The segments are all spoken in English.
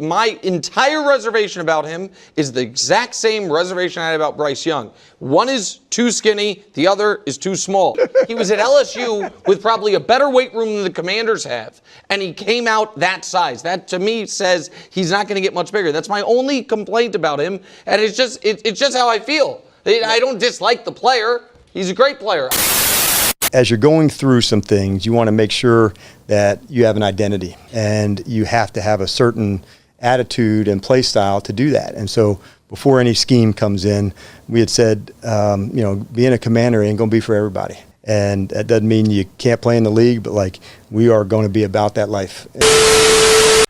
My entire reservation about him is the exact same reservation I had about Bryce Young. One is too skinny, the other is too small. He was at LSU with probably a better weight room than the Commanders have, and he came out that size. That, to me, says he's not going to get much bigger. That's my only complaint about him, and it's just how I feel. I don't dislike the player. He's a great player. As you're going through some things, you want to make sure that you have an identity, and you have to have a certain attitude and play style to do that. And so before any scheme comes in, we had said, being a Commander ain't going to be for everybody. And that doesn't mean you can't play in the league, but like, we are going to be about that life.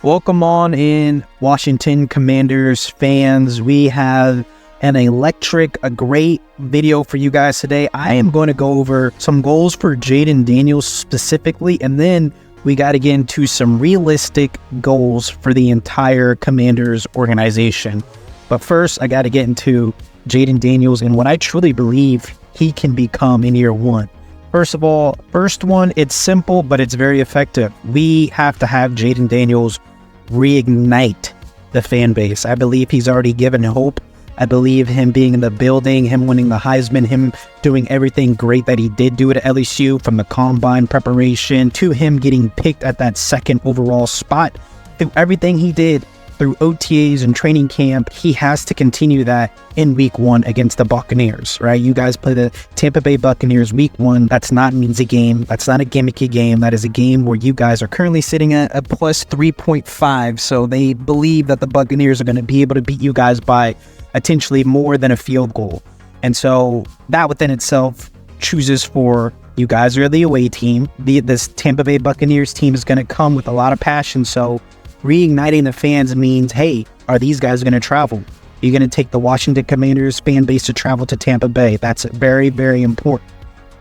Welcome on in, Washington Commanders fans. We have a great video for you guys today. I am going to go over some goals for Jayden Daniels specifically, and then we got to get into some realistic goals for the entire Commanders organization. But first, I got to get into Jayden Daniels and what I truly believe he can become in year one. First of all, first one, it's simple, but it's very effective. We have to have Jayden Daniels reignite the fan base. I believe he's already given hope. I believe him being in the building, him winning the Heisman, him doing everything great that he did do at LSU, from the combine preparation to him getting picked at that second overall spot. Through everything he did through OTAs and training camp, he has to continue that in week one against the Buccaneers, right? You guys play the Tampa Bay Buccaneers week one. That's not an easy game. That's not a gimmicky game. That is a game where you guys are currently sitting at a plus 3.5. So they believe that the Buccaneers are going to be able to beat you guys by potentially more than a field goal. And so that within itself chooses for you guys are the away team. This Tampa Bay Buccaneers team is going to come with a lot of passion. So reigniting the fans means, hey, are these guys going to travel? You're going to take the Washington Commanders fan base to travel to Tampa Bay. That's very, very important.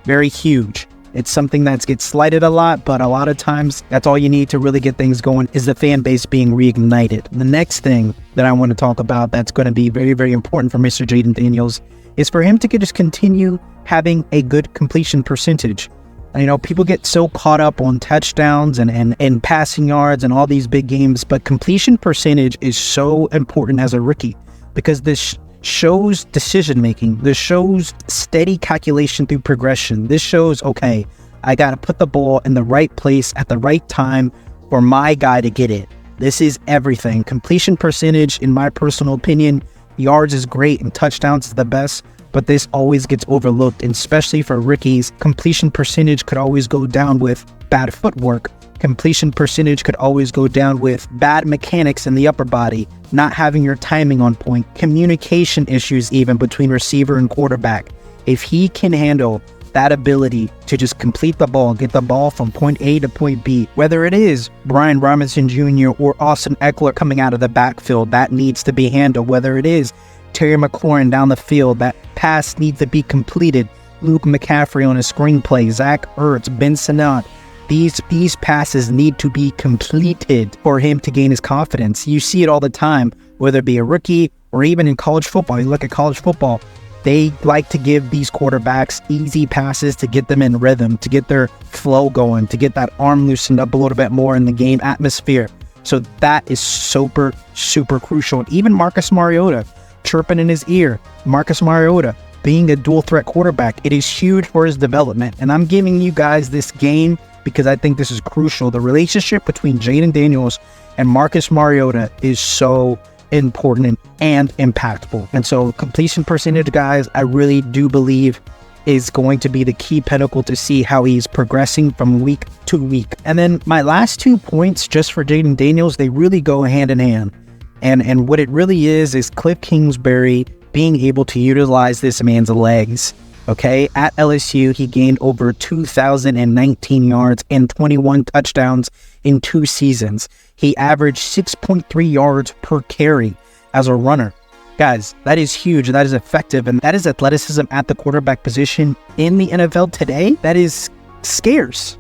Very huge. It's something that gets slighted a lot, but a lot of times that's all you need to really get things going is the fan base being reignited. The next thing that I want to talk about that's going to be very, very important for Mr. Jayden Daniels is for him to just continue having a good completion percentage. You know, people get so caught up on touchdowns and passing yards and all these big games, but completion percentage is so important as a rookie because this shows decision making. This shows steady calculation through progression. This shows, okay, I got to put the ball in the right place at the right time for my guy to get it. This is everything. Completion percentage, in my personal opinion, yards is great and touchdowns is the best, but this always gets overlooked, and especially for rookies. Completion percentage could always go down with bad footwork. Completion percentage could always go down with bad mechanics in the upper body, not having your timing on point, communication issues even between receiver and quarterback. If he can handle that ability to just complete the ball, get the ball from point A to point B, whether it is Brian Robinson Jr. or Austin Eckler coming out of the backfield, that needs to be handled. Whether it is Terry McLaurin down the field, that pass needs to be completed. Luke McCaffrey on a screenplay, Zach Ertz, Ben Sinnott. These passes need to be completed for him to gain his confidence. You see it all the time, whether it be a rookie or even in college football. You look at college football, they like to give these quarterbacks easy passes to get them in rhythm, to get their flow going, to get that arm loosened up a little bit more in the game atmosphere. So that is super, super crucial. And even Marcus Mariota, chirping in his ear, Marcus Mariota being a dual threat quarterback, it is huge for his development. And I'm giving you guys this game because I think this is crucial. The relationship between Jayden Daniels and Marcus Mariota is so important and impactful. And so completion percentage, guys, I really do believe is going to be the key pinnacle to see how he's progressing from week to week. And then my last 2 points just for Jayden Daniels, they really go hand in hand. And what it really is Cliff Kingsbury being able to utilize this man's legs. Okay, at LSU, he gained over 2,019 yards and 21 touchdowns in 2 seasons. He averaged 6.3 yards per carry as a runner. Guys, that is huge. That is effective. And that is athleticism at the quarterback position in the NFL today. That is scarce.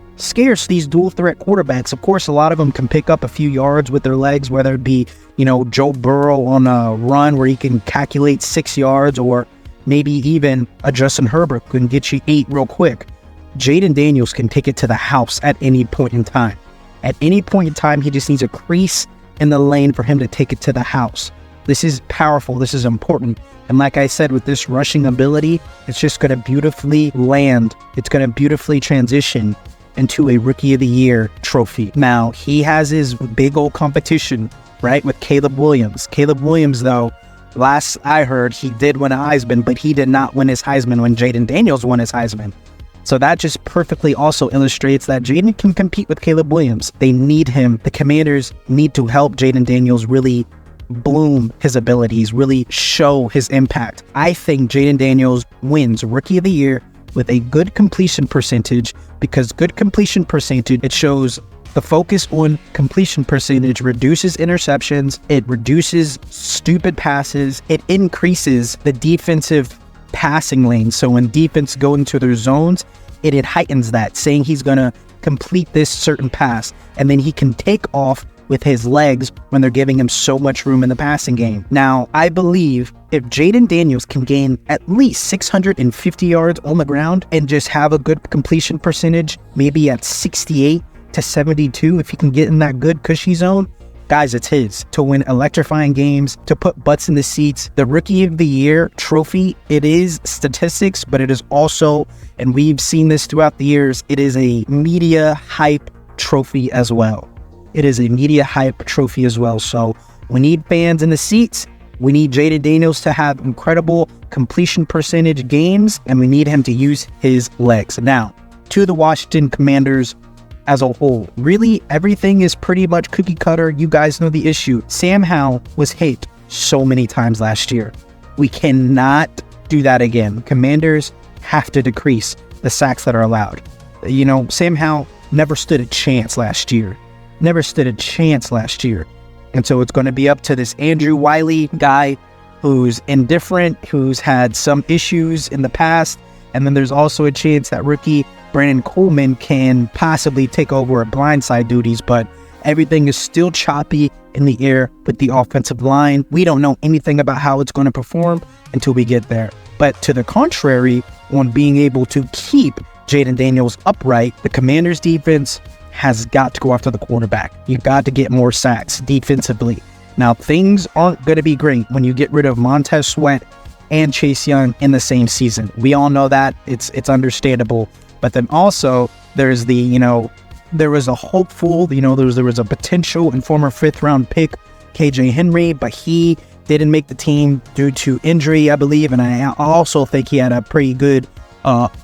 These dual threat quarterbacks. Of course, a lot of them can pick up a few yards with their legs, whether it be, Joe Burrow on a run where he can calculate 6 yards, or maybe even a Justin Herbert can get you 8 real quick. Jayden Daniels can take it to the house at any point in time. At any point in time, he just needs a crease in the lane for him to take it to the house. This is powerful. This is important. And like I said, with this rushing ability, it's just going to beautifully land. It's going to beautifully transition into a Rookie of the Year trophy. Now, he has his big old competition, right, with Caleb Williams. Caleb Williams, though, last I heard, he did win a Heisman, but he did not win his Heisman when Jaden Daniels won his Heisman. So that just perfectly also illustrates that Jaden can compete with Caleb Williams. They need him. The Commanders need to help Jaden Daniels really bloom his abilities, really show his impact. I think Jaden Daniels wins Rookie of the Year with a good completion percentage, because good completion percentage, it shows the focus on completion percentage reduces interceptions, it reduces stupid passes, it increases the defensive passing lane. So when defense go into their zones, it heightens that, saying he's going to complete this certain pass, and then he can take off with his legs when they're giving him so much room in the passing game. Now, I believe if Jaden Daniels can gain at least 650 yards on the ground and just have a good completion percentage, maybe at 68 to 72, if he can get in that good cushy zone, guys, it's his to win electrifying games, to put butts in the seats. The Rookie of the Year trophy, it is statistics, but it is also, and we've seen this throughout the years, it is a media hype trophy as well. It is a media hype trophy as well. So we need fans in the seats. We need Jaden Daniels to have incredible completion percentage games, and we need him to use his legs. Now, to the Washington Commanders as a whole, really everything is pretty much cookie cutter. You guys know the issue. Sam Howell was hit so many times last year. We cannot do that again. Commanders have to decrease the sacks that are allowed. You know, Sam Howell never stood a chance last year. And so it's going to be up to this Andrew Wiley guy who's indifferent, who's had some issues in the past. And then there's also a chance that rookie Brandon Coleman can possibly take over at blindside duties, but everything is still choppy in the air with the offensive line. We don't know anything about how it's going to perform until we get there. But to the contrary, on being able to keep Jaden Daniels upright, the Commanders defense has got to go after the quarterback. You've got to get more sacks defensively. Now, things aren't going to be great when you get rid of Montez Sweat and Chase Young in the same season. We all know that. It's understandable. But then also, there's the, there was a hopeful, there was a potential and former 5th-round pick, KJ Henry, but he didn't make the team due to injury, I believe. And I also think he had a pretty good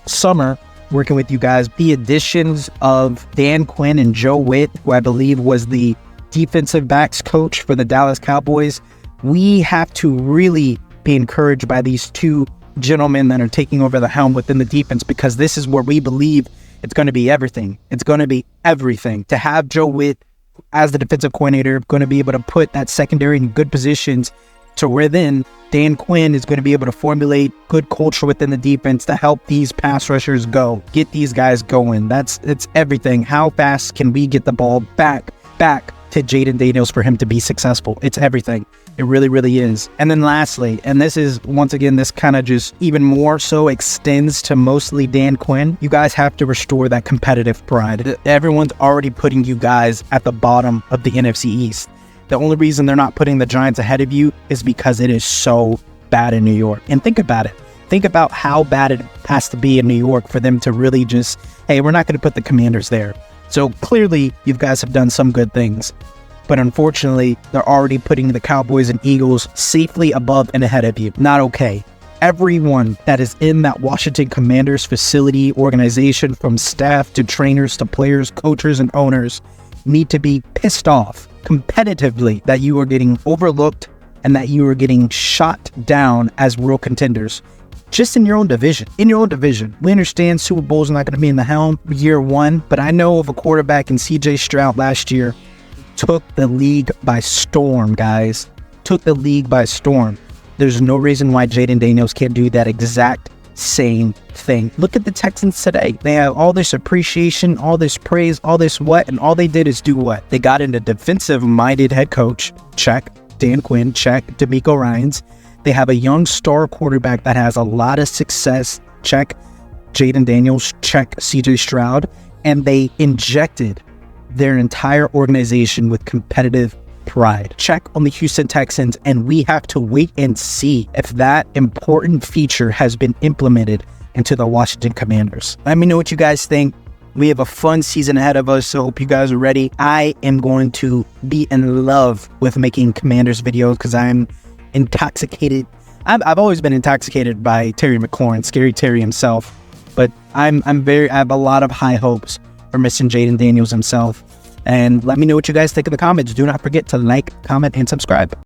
summer working with you guys. The additions of Dan Quinn and Joe Witt, who I believe was the defensive backs coach for the Dallas Cowboys, we have to really be encouraged by these two gentlemen that are taking over the helm within the defense, because this is where we believe it's going to be everything. It's going to be everything. To have Joe Witt as the defensive coordinator, going to be able to put that secondary in good positions to where then Dan Quinn is going to be able to formulate good culture within the defense to help these pass rushers go, get these guys going. It's everything. How fast can we get the ball back to Jaden Daniels for him to be successful? It's everything. It really, really is. And then lastly, and this is, once again, this kind of just even more so extends to mostly Dan Quinn, you guys have to restore that competitive pride. Everyone's already putting you guys at the bottom of the NFC East. The only reason they're not putting the Giants ahead of you is because it is so bad in New York. And think about it. Think about how bad it has to be in New York for them to really just, hey, we're not going to put the Commanders there. So clearly, you guys have done some good things. But unfortunately, they're already putting the Cowboys and Eagles safely above and ahead of you. Not okay. Everyone that is in that Washington Commanders facility organization, from staff to trainers to players, coaches, and owners, need to be pissed off competitively that you are getting overlooked and that you are getting shot down as real contenders. Just in your own division. We understand Super Bowl's not going to be in the helm year one, but I know of a quarterback in CJ Stroud last year took the league by storm, guys. Took the league by storm. There's no reason why Jaden Daniels can't do that exact same thing. Look at the Texans today. They have all this appreciation, all this praise, all this what, and all they did is do what? They got into defensive-minded head coach, check. Dan Quinn, check. DeMeco Ryans. They have a young star quarterback that has a lot of success, check. Jaden Daniels, check. CJ Stroud. And they injected their entire organization with competitive pride. Check on the Houston Texans, and we have to wait and see if that important feature has been implemented into the Washington Commanders. Let me know what you guys think. We have a fun season ahead of us, so hope you guys are ready. I am going to be in love with making Commanders videos because I'm intoxicated. I've always been intoxicated by Terry McLaurin, Scary Terry himself, but I have a lot of high hopes for Mr. Jaden Daniels himself. And let me know what you guys think in the comments. Do not forget to like, comment, and subscribe.